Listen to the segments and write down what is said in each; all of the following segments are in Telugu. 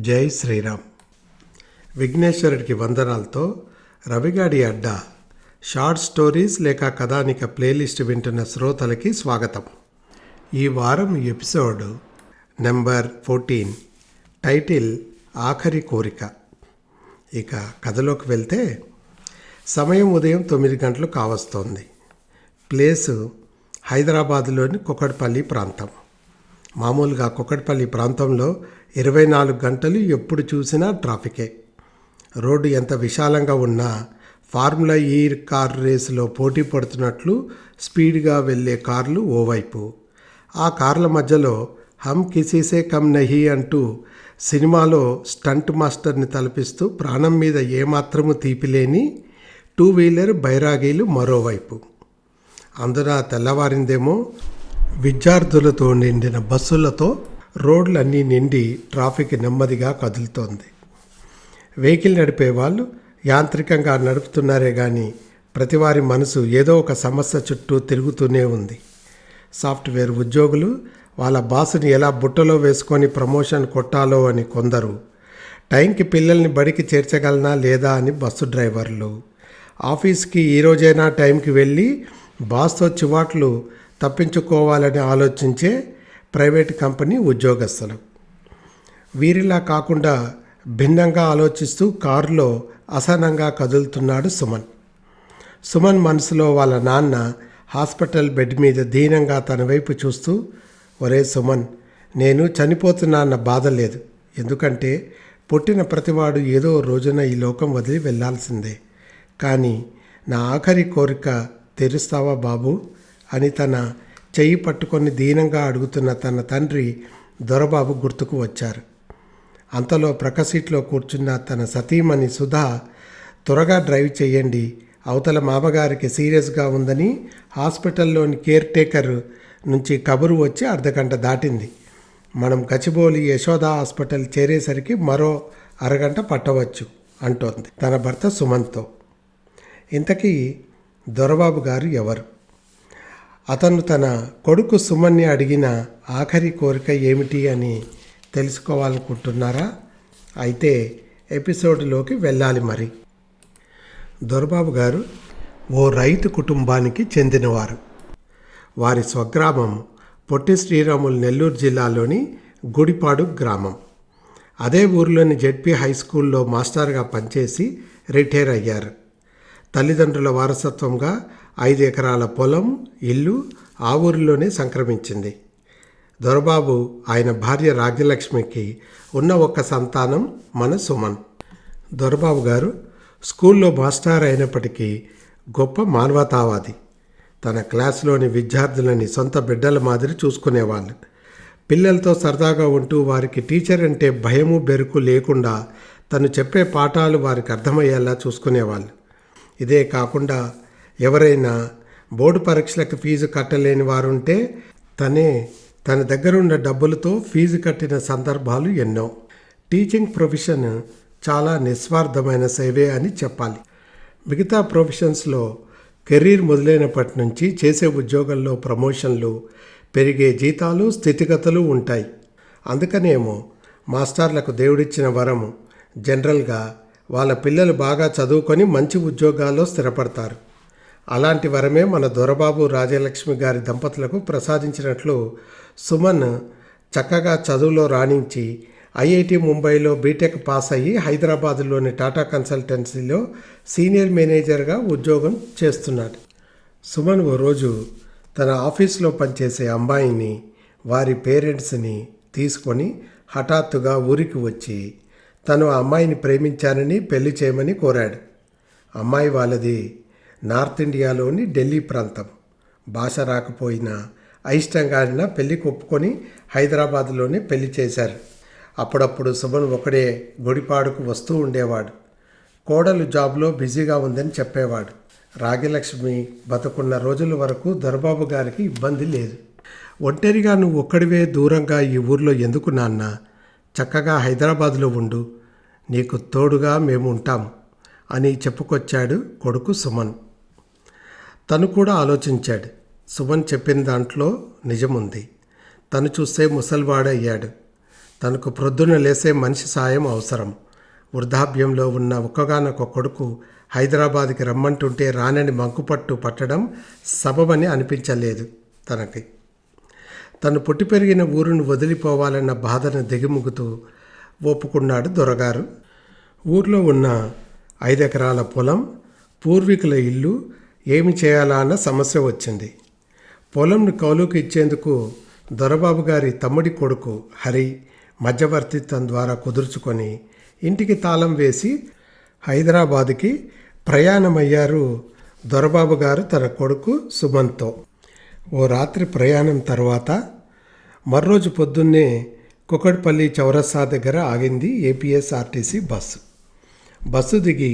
జై శ్రీరామ్. విఘ్నేశ్వరుడికి వందనాలతో రవిగాడి అడ్డా షార్ట్ స్టోరీస్ లేక కథానిక ప్లేలిస్ట్ వింటున్న శ్రోతలకి స్వాగతం. ఈ వారం ఎపిసోడ్ నెంబర్ 14, టైటిల్ ఆఖరి కోరిక. ఇక కథలోకి వెళ్తే సమయం ఉదయం 9 గంటలు కావస్తోంది. ప్లేసు హైదరాబాదులోని కుకట్పల్లి ప్రాంతం. మామూలుగా కుకట్పల్లి ప్రాంతంలో 24 గంటలు ఎప్పుడు చూసినా ట్రాఫికే. రోడ్డు ఎంత విశాలంగా ఉన్నా ఫార్ములా ఈ కార్ రేసులో పోటీ పడుతున్నట్లు స్పీడ్గా వెళ్ళే కార్లు ఓవైపు, ఆ కార్ల మధ్యలో హమ్ కిసీసే కమ్ నహీ అంటూ సినిమాలో స్టంట్ మాస్టర్ని తలపిస్తూ ప్రాణం మీద ఏమాత్రము తీపిలేని 2 వీలర్ బైరాగీలు మరోవైపు. అందున తెల్లవారిందేమో విద్యార్థులతో నిండిన బస్సులతో రోడ్లన్నీ నిండి ట్రాఫిక్ నెమ్మదిగా కదులుతోంది. వెహికల్ నడిపే వాళ్ళు యాంత్రికంగా నడుపుతున్నారే కానీ ప్రతివారి మనసు ఏదో ఒక సమస్య చుట్టూ తిరుగుతూనే ఉంది. సాఫ్ట్వేర్ ఉద్యోగులు వాళ్ళ బాసుని ఎలా బుట్టలో వేసుకొని ప్రమోషన్ కొట్టాలో అని కొందరు, టైంకి పిల్లల్ని బడికి చేర్చగలనా లేదా అని బస్సు డ్రైవర్లు, ఆఫీస్కి ఈరోజైనా టైంకి వెళ్ళి బాస్తో చివాట్లు తప్పించుకోవాలని ఆలోచించే ప్రైవేట్ కంపెనీ ఉద్యోగస్తులు. వీరిలా కాకుండా భిన్నంగా ఆలోచిస్తూ కారులో అసహనంగా కదులుతున్నాడు సుమన్. సుమన్ మనసులో వాళ్ళ నాన్న హాస్పిటల్ బెడ్ మీద దీనంగా తన వైపు చూస్తూ, ఒరే సుమన్, నేను చనిపోతున్నా అన్న బాధ లేదు. ఎందుకంటే పుట్టిన ప్రతివాడు ఏదో రోజున ఈ లోకం వదిలి వెళ్ళాల్సిందే. కానీ నా ఆఖరి కోరిక తీరుస్తావా బాబు అని తన చెయ్యి పట్టుకొని దీనంగా అడుగుతున్న తన తండ్రి దొరబాబు గుర్తుకు వచ్చారు. అంతలో ప్రక్క సీట్లో కూర్చున్న తన సతీమణి సుధా, త్వరగా డ్రైవ్ చేయండి, అవతల మామగారికి సీరియస్గా ఉందని హాస్పిటల్లోని కేర్ టేకర్ నుంచి కబురు వచ్చి అర్ధగంట దాటింది. మనం గచ్చిబౌలి యశోద హాస్పిటల్ చేరేసరికి మరో అరగంట పట్టవచ్చు అంటోంది తన భర్త సుమన్తో. ఇంతకీ దొరబాబు గారు ఎవరు? అతను తన కొడుకు సుమన్ని అడిగిన ఆఖరి కోరిక ఏమిటి అని తెలుసుకోవాలనుకుంటున్నారా? అయితే ఎపిసోడ్లోకి వెళ్ళాలి. మరి దొరబాబు గారు ఓ రైతు కుటుంబానికి చెందినవారు. వారి స్వగ్రామం పొట్టి శ్రీరాములు నెల్లూరు జిల్లాలోని గుడిపాడు గ్రామం. అదే ఊరిలోని జెడ్పీ హై స్కూల్లో మాస్టర్గా పనిచేసి రిటైర్ అయ్యారు. తల్లిదండ్రుల వారసత్వంగా 5 ఎకరాల పొలం, ఇల్లు ఆ ఊరిలోనే సంక్రమించింది. దొరబాబు ఆయన భార్య రాజ్యలక్ష్మికి ఉన్న ఒక్క సంతానం మన సుమన్. దొరబాబు గారు స్కూల్లో మాస్టర్ అయినప్పటికీ గొప్ప మానవతావాది. తన క్లాసులోని విద్యార్థులని సొంత బిడ్డల మాదిరి చూసుకునేవాళ్ళు. పిల్లలతో సరదాగా ఉంటూ వారికి టీచర్ అంటే భయము బెరుకు లేకుండా తను చెప్పే పాఠాలు వారికి అర్థమయ్యేలా చూసుకునేవాళ్ళు. ఇదే కాకుండా ఎవరైనా బోర్డు పరీక్షలకు ఫీజు కట్టలేని వారుంటే తన దగ్గరున్న డబ్బులతో ఫీజు కట్టిన సందర్భాలు ఎన్నో. టీచింగ్ ప్రొఫెషన్ చాలా నిస్వార్థమైన సేవే అని చెప్పాలి. మిగతా ప్రొఫెషన్స్లో కెరీర్ మొదలైనప్పటి నుంచి చేసే ఉద్యోగంలో ప్రమోషన్లు, పెరిగే జీతాలు, స్థితిగతులు ఉంటాయి. అందుకనేమో మాస్టర్లకు దేవుడిచ్చిన వరము జనరల్గా వాళ్ళ పిల్లలు బాగా చదువుకొని మంచి ఉద్యోగాల్లో స్థిరపడతారు. అలాంటి వరమే మన దొరబాబు రాజలక్ష్మి గారి దంపతులకు ప్రసాదించినట్లు సుమన్ చక్కగా చదువులో రాణించి ఐఐటి ముంబైలో బీటెక్ పాస్ అయ్యి హైదరాబాదులోని టాటా కన్సల్టెన్సీలో సీనియర్ మేనేజర్గా ఉద్యోగం చేస్తున్నాడు. సుమన్ ఓ రోజు తన ఆఫీస్లో పనిచేసే అమ్మాయిని, వారి పేరెంట్స్ని తీసుకొని హఠాత్తుగా ఊరికి వచ్చి తను ఆ అమ్మాయిని ప్రేమించానని పెళ్లి చేయమని కోరాడు. అమ్మాయి వాళ్ళది నార్త్ ఇండియాలోని ఢిల్లీ ప్రాంతం. భాష రాకపోయినా అయిష్టంగా పెళ్లికి ఒప్పుకొని హైదరాబాద్లోనే పెళ్లి చేశారు. అప్పుడప్పుడు సుమన్ ఒకడే గుడిపాడుకు వస్తూ ఉండేవాడు. కోడలు జాబ్లో బిజీగా ఉందని చెప్పేవాడు. రాజ్యలక్ష్మి బతుకున్న రోజుల వరకు దొరబాబు గారికి ఇబ్బంది లేదు. ఒంటరిగా నువ్వు ఒక్కడివే దూరంగా ఈ ఊర్లో ఎందుకు నాన్న? చక్కగా హైదరాబాద్లో ఉండు, నీకు తోడుగా మేము ఉంటాం అని చెప్పుకొచ్చాడు కొడుకు సుమన్. తను కూడా ఆలోచించాడు. సుమన్ చెప్పిన దాంట్లో నిజముంది. తను చూస్తే ముసలివాడయ్యాడు. తనకు ప్రొద్దున లేసే మనిషి సాయం అవసరం. వృద్ధాప్యంలో ఉన్న ఒక్కగానొక్క కొడుకు హైదరాబాద్కి రమ్మంటుంటే రానని మంకుపట్టు పట్టడం సబబని అనిపించలేదు తనకి. తను పుట్టి పెరిగిన ఊరును వదిలిపోవాలన్న బాధను దిగుముగుతూ ఒప్పుకున్నాడు దొరగారు. ఊర్లో ఉన్న 5 ఎకరాల పొలం, పూర్వీకుల ఇల్లు ఏమి చేయాలా అన్న సమస్య వచ్చింది. పొలంను కౌలుకు ఇచ్చేందుకు దొరబాబు గారి తమ్ముడి కొడుకు హరి మధ్యవర్తిత్వం ద్వారా కుదుర్చుకొని ఇంటికి తాళం వేసి హైదరాబాదుకి ప్రయాణమయ్యారు దొరబాబు గారు తన కొడుకు సుమన్తో. ఓ రాత్రి ప్రయాణం తర్వాత మర్రోజు పొద్దున్నే కుకట్పల్లి చౌరస్తా దగ్గర ఆగింది ఏపీఎస్ఆర్టీసీ బస్సు. బస్సు దిగి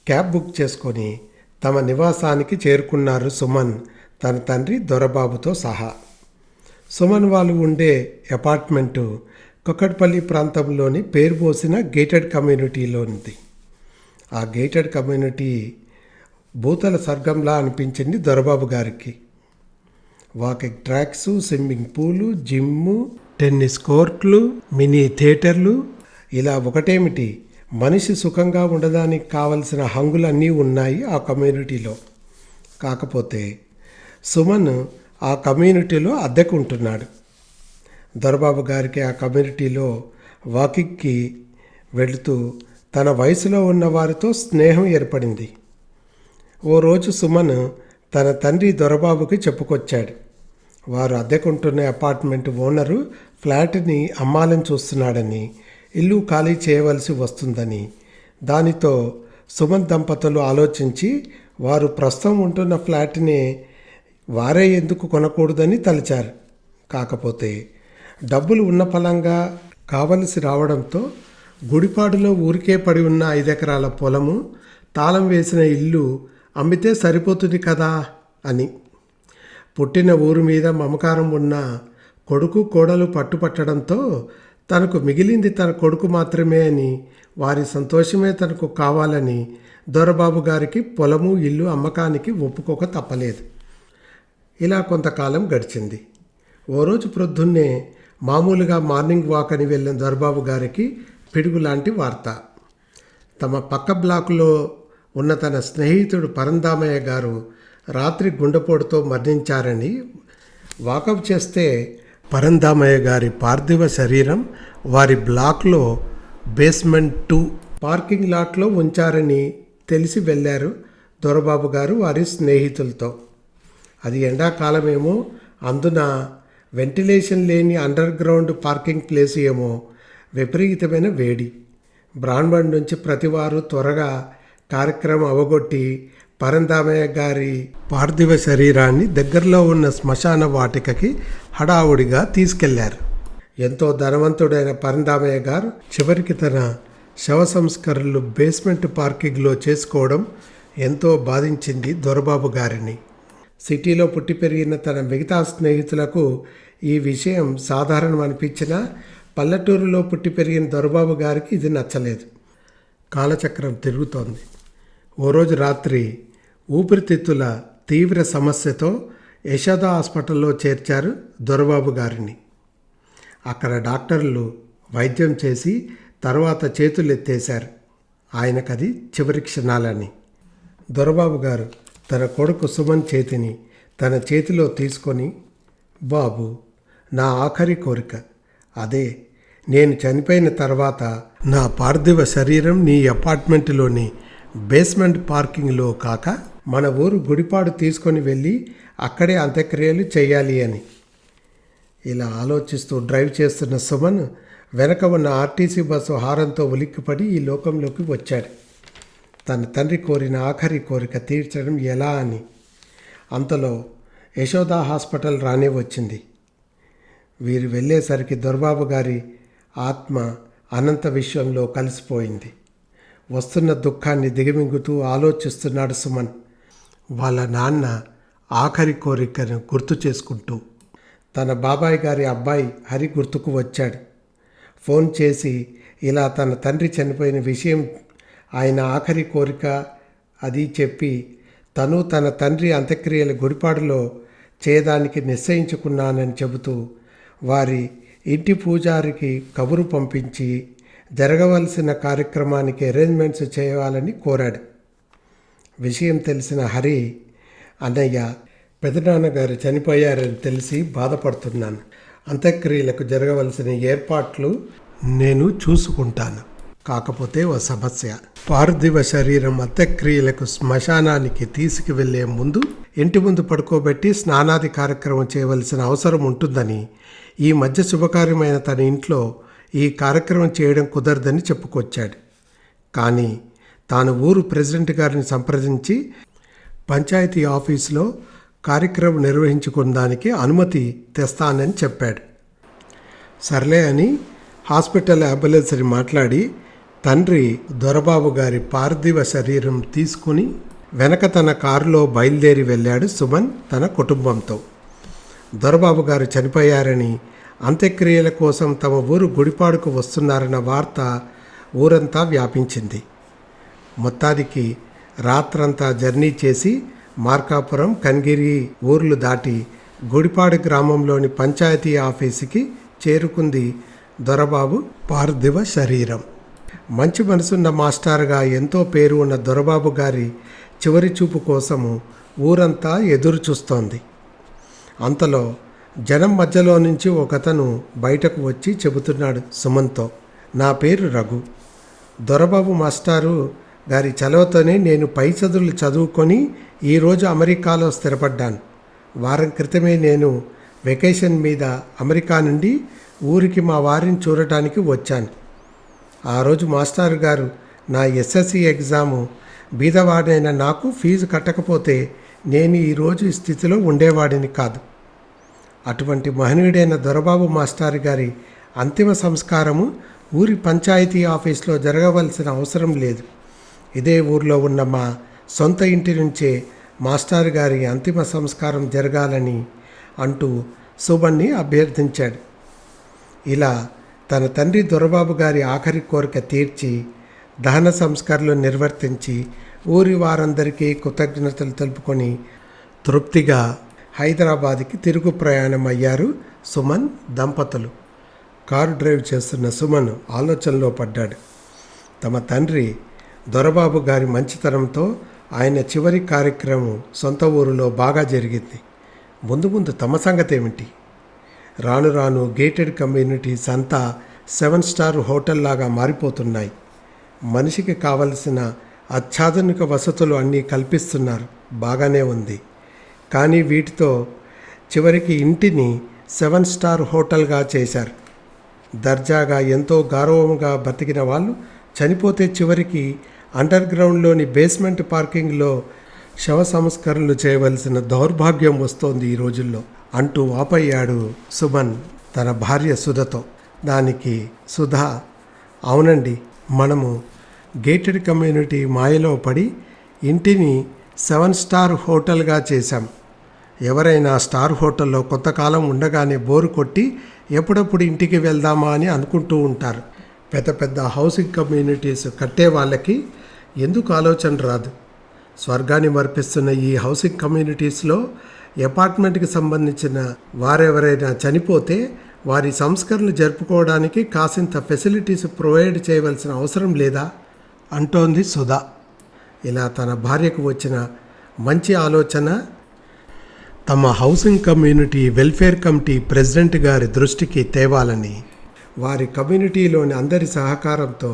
క్యాబ్ బుక్ చేసుకొని తమ నివాసానికి చేరుకున్నారు సుమన్ తన తండ్రి దొరబాబుతో సహా. సుమన్ వాళ్ళు ఉండే అపార్ట్మెంటు కుకట్పల్లి ప్రాంతంలోని పేరుపోసిన గేటెడ్ కమ్యూనిటీలో ఉంది. ఆ గేటెడ్ కమ్యూనిటీ భూతల స్వర్గంలా అనిపించింది దొరబాబు గారికి. వాకింగ్ ట్రాక్స్, స్విమ్మింగ్ పూలు, జిమ్ము, టెన్నిస్ కోర్ట్లు, మినీ థియేటర్లు, ఇలా ఒకటేమిటి మనిషి సుఖంగా ఉండడానికి కావలసిన హంగులన్నీ ఉన్నాయి ఆ కమ్యూనిటీలో. కాకపోతే సుమన్ ఆ కమ్యూనిటీలో అద్దెకుంటున్నాడు. దొరబాబు గారికి ఆ కమ్యూనిటీలో వాకింగ్కి వెళుతూ తన వయసులో ఉన్న వారితో స్నేహం ఏర్పడింది. ఓ రోజు సుమన్ తన తండ్రి దొరబాబుకి చెప్పుకొచ్చాడు. వారు అద్దెకుంటున్న అపార్ట్మెంట్ ఓనరు ఫ్లాట్ని అమ్మాలని చూస్తున్నాడని, ఇల్లు ఖాళీ చేయవలసి వస్తుందని. దానితో సుమన్ దంపతులు ఆలోచించి వారు ప్రస్తుతం ఉంటున్న ఫ్లాట్ని వారే ఎందుకు కొనకూడదని తలిచారు. కాకపోతే డబ్బులు ఉన్న ఫలంగా కావలసి రావడంతో గుడిపాడులో ఊరికే పడి ఉన్న 5 ఎకరాల పొలము, తాళం వేసిన ఇల్లు అమ్మితే సరిపోతుంది కదా అని పుట్టిన ఊరు మీద మమకారం ఉన్న కొడుకు కోడలు పట్టుపట్టడంతో తనకు మిగిలింది తన కొడుకు మాత్రమే అని, వారి సంతోషమే తనకు కావాలని దొరబాబు గారికి పొలము ఇల్లు అమ్మకానికి ఒప్పుకోక తప్పలేదు. ఇలా కొంతకాలం గడిచింది. ఓ రోజు ప్రొద్దున్నే మామూలుగా మార్నింగ్ వాక్ అని వెళ్ళిన దొరబాబు గారికి పిడుగు లాంటి వార్త. తమ పక్క బ్లాకులో ఉన్న తన స్నేహితుడు పరందామయ్య గారు రాత్రి గుండెపోటుతో మరణించారని వాకప్ చేస్తే పరందామయ్య గారి పార్థివ శరీరం వారి బ్లాక్లో బేస్మెంట్ 2 పార్కింగ్ లాట్లో ఉంచారని తెలిసి వెళ్ళారు దొరబాబు గారు వారి స్నేహితులతో. అది ఎండాకాలమేమో, అందున వెంటిలేషన్ లేని అండర్ గ్రౌండ్ పార్కింగ్ ప్లేస్ ఏమో, విపరీతమైన వేడి. బ్రాహ్మణ్ నుంచి ప్రతివారు త్వరగా కార్యక్రమం అవగొట్టి పరందామయ్య గారి పార్థివ శరీరాన్ని దగ్గరలో ఉన్న శ్మశాన వాటికకి హడావుడిగా తీసుకెళ్లారు. ఎంతో ధనవంతుడైన పరందామయ్య గారు చివరికి తన శవ సంస్కరణలు బేస్మెంట్ పార్కింగ్లో చేసుకోవడం ఎంతో బాధించింది దొరబాబు గారిని. సిటీలో పుట్టి పెరిగిన తన మిగతా స్నేహితులకు ఈ విషయం సాధారణం అనిపించినా పల్లెటూరులో పుట్టి పెరిగిన దొరబాబు గారికి ఇది నచ్చలేదు. కాలచక్రం తిరుగుతోంది. ఓ రోజు రాత్రి ఊపిరితిత్తుల తీవ్ర సమస్యతో యశోద హాస్పిటల్లో చేర్చారు దొరబాబు గారిని. అక్కడ డాక్టర్లు వైద్యం చేసి తర్వాత చేతులెత్తేశారు. ఆయనకది చివరి క్షణాలని. దొరబాబు గారు తన కొడుకు సుమన్ చేతిని తన చేతిలో తీసుకొని, బాబు, నా ఆఖరి కోరిక అదే, నేను చనిపోయిన తర్వాత నా పార్థివ శరీరం నీ అపార్ట్మెంటులోని బేస్మెంట్ పార్కింగ్లో కాక మన ఊరు గుడిపాడు తీసుకొని వెళ్ళి అక్కడే అంత్యక్రియలు చేయాలి అని. ఇలా ఆలోచిస్తూ డ్రైవ్ చేస్తున్న సుమన్ వెనక ఉన్న ఆర్టీసీ బస్సు హారంతో ఉలిక్కిపడి ఈ లోకంలోకి వచ్చాడు. తన తండ్రి కోరిన ఆఖరి కోరిక తీర్చడం ఎలా అని. అంతలో యశోద హాస్పిటల్ రానే వచ్చింది. వీరు వెళ్ళేసరికి దొరబాబు గారి ఆత్మ అనంత విశ్వంలో కలిసిపోయింది. వస్తున్న దుఃఖాన్ని దిగమింగుతూ ఆలోచిస్తున్నాడు సుమన్. వాళ్ళ నాన్న ఆఖరి కోరికను గుర్తు చేసుకుంటూ తన బాబాయ్ గారి అబ్బాయి హరి గుర్తుకు వచ్చాడు. ఫోన్ చేసి ఇలా తన తండ్రి చనిపోయిన విషయం, ఆయన ఆఖరి కోరిక అది చెప్పి తను తన తండ్రి అంత్యక్రియల గుడిపాడులో చేయడానికి నిశ్చయించుకున్నానని చెబుతూ వారి ఇంటి పూజారికి కబురు పంపించి జరగవలసిన కార్యక్రమానికి అరేంజ్మెంట్స్ చేయాలని కోరాడు. విషయం తెలిసిన హరి, అన్నయ్య, పెదనాన్నగారు చనిపోయారని తెలిసి బాధపడుతున్నాను. అంత్యక్రియలకు జరగవలసిన ఏర్పాట్లు నేను చూసుకుంటాను. కాకపోతే ఓ సమస్య. పార్థివ శరీరం అంత్యక్రియలకు శ్మశానానికి తీసుకువెళ్లే ముందు ఇంటి ముందు పడుకోబెట్టి స్నానాది కార్యక్రమం చేయవలసిన అవసరం ఉంటుందని, ఈ మధ్య శుభకార్యమైన తన ఇంట్లో ఈ కార్యక్రమం చేయడం కుదరదని చెప్పుకొచ్చాడు. కానీ తాను ఊరు ప్రెసిడెంట్ గారిని సంప్రదించి పంచాయతీ ఆఫీసులో కార్యక్రమం నిర్వహించుకోవడానికి అనుమతి తెస్తానని చెప్పాడు. సర్లే అని హాస్పిటల్ అంబులెన్స్ని మాట్లాడి తండ్రి దొరబాబు గారి పార్థివ శరీరం తీసుకుని వెనక తన కారులో బయలుదేరి వెళ్ళాడు సుమన్ తన కుటుంబంతో. దొరబాబు గారు చనిపోయారని, అంత్యక్రియల కోసం తమ ఊరు గుడిపాడుకు వస్తున్నారన్న వార్త ఊరంతా వ్యాపించింది. మొత్తానికి రాత్రంతా జర్నీ చేసి మార్కాపురం, కన్గిరి ఊర్లు దాటి గుడిపాడు గ్రామంలోని పంచాయతీ ఆఫీసుకి చేరుకుంది దొరబాబు పార్థివ శరీరం. మంచి మనసున్న మాస్టర్గా ఎంతో పేరు ఉన్న దొరబాబు గారి చివరి చూపు కోసము ఊరంతా ఎదురు చూస్తోంది. అంతలో జనం మధ్యలో నుంచి ఒకతను బయటకు వచ్చి చెబుతున్నాడు సుమన్తో, నా పేరు రఘు. దొరబాబు మాస్టారు గారి చలవతోనే నేను పై చదువులు చదువుకొని ఈరోజు అమెరికాలో స్థిరపడ్డాను. వారం క్రితమే నేను వెకేషన్ మీద అమెరికా నుండి ఊరికి మా వారిని చూడటానికి వచ్చాను. ఆ రోజు మాస్టర్ గారు నా ఎస్ఎస్సి ఎగ్జాము బీదవాడైన నాకు ఫీజు కట్టకపోతే నేను ఈరోజు ఈ స్థితిలో ఉండేవాడిని కాదు. అటువంటి మహనీయుడైన దొరబాబు మాస్టర్ గారి అంతిమ సంస్కారము ఊరి పంచాయతీ ఆఫీస్లో జరగవలసిన అవసరం లేదు. ఇదే ఊర్లో ఉన్న మా సొంత ఇంటి నుంచే మాస్టర్ గారి అంతిమ సంస్కారం జరగాలని అంటూ సుమన్ని అభ్యర్థించాడు. ఇలా తన తండ్రి దొరబాబు గారి ఆఖరి కోరిక తీర్చి దహన సంస్కారాలు నిర్వర్తించి ఊరి వారందరికీ కృతజ్ఞతలు తెలుపుకొని తృప్తిగా హైదరాబాద్కి తిరుగు ప్రయాణం అయ్యారు సుమన్ దంపతులు. కారు డ్రైవ్ చేస్తున్న సుమన్ ఆలోచనలో పడ్డాడు. తమ తండ్రి దొరబాబు గారి మంచితనంతో ఆయన చివరి కార్యక్రమం సొంత ఊరిలో బాగా జరిగింది. ముందు ముందు తమ సంగతి ఏమిటి? రాను రాను గేటెడ్ కమ్యూనిటీస్ అంతా 7 స్టార్ హోటల్ లాగా మారిపోతున్నాయి. మనిషికి కావలసిన అత్యాధునిక వసతులు అన్నీ కల్పిస్తున్నారు, బాగానే ఉంది. కానీ వీటితో చివరికి ఇంటిని 7 స్టార్ హోటల్గా చేశారు. దర్జాగా ఎంతో గౌరవంగా బతికిన వాళ్ళు చనిపోతే చివరికి అండర్ గ్రౌండ్లోని బేస్మెంట్ పార్కింగ్లో శవ సంస్కరణలు చేయవలసిన దౌర్భాగ్యం వస్తోంది ఈ రోజుల్లో అంటూ ఆపయ్యాడు సుమన్ తన భార్య సుధతో. దానికి సుధా, అవునండి, మనము గేటెడ్ కమ్యూనిటీ మాయలో పడి ఇంటిని 7 స్టార్ హోటల్గా చేశాం. ఎవరైనా స్టార్ హోటల్లో కొంతకాలం ఉండగానే బోరు కొట్టి ఎప్పుడప్పుడు ఇంటికి వెళ్దామా అని అనుకుంటూ ఉంటారు. పెద్ద పెద్ద హౌసింగ్ కమ్యూనిటీస్ కట్టే వాళ్ళకి ఎందుకు ఆలోచన రాదు? స్వర్గాన్ని మర్పిస్తున్న ఈ హౌసింగ్ కమ్యూనిటీస్లో అపార్ట్మెంట్కి సంబంధించిన వారెవరైనా చనిపోతే వారి సంస్కరణలు జరుపుకోవడానికి కాసింత ఫెసిలిటీస్ ప్రొవైడ్ చేయవలసిన అవసరం లేదా అంటోంది సుధా. ఇలా తన భార్యకు వచ్చిన మంచి ఆలోచన తమ housing community welfare committee president గారి దృష్టికి తేవాలని, వారి కమ్యూనిటీలోని అందరి సహకారంతో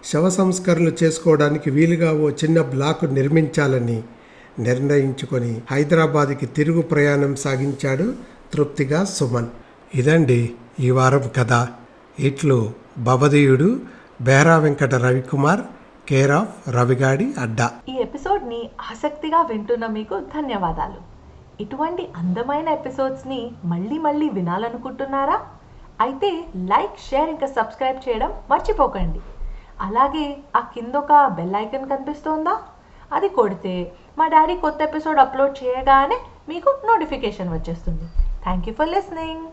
శవ సంస్కరణలు చేసుకోవడానికి వీలుగా ఓ చిన్న బ్లాక్ నిర్మించాలని నిర్ణయించుకొని హైదరాబాద్కి తిరుగు ప్రయాణం సాగించాడు తృప్తిగా సుమన్. ఇదండి ఈ వారం కథ. ఇట్లు భవదీయుడు బేరా వెంకట రవికుమార్, కేర్ ఆఫ్ రవిగాడి అడ్డా. ఈ ఎపిసోడ్ని ఆసక్తిగా వింటున్న మీకు ధన్యవాదాలు. ఇటువంటి అందమైన ఎపిసోడ్స్ని మళ్ళీ మళ్ళీ వినాలనుకుంటున్నారా? అయితే లైక్, షేర్ ఇంకా సబ్స్క్రైబ్ చేయడం మర్చిపోకండి. అలాగే ఆ కిందొక బెల్ ఐకాన్ కనిపిస్తోందా? అది కొడితే మా డాడీ కొత్త ఎపిసోడ్ అప్లోడ్ చేయగానే మీకు నోటిఫికేషన్ వచ్చేస్తుంది. Thank you for listening.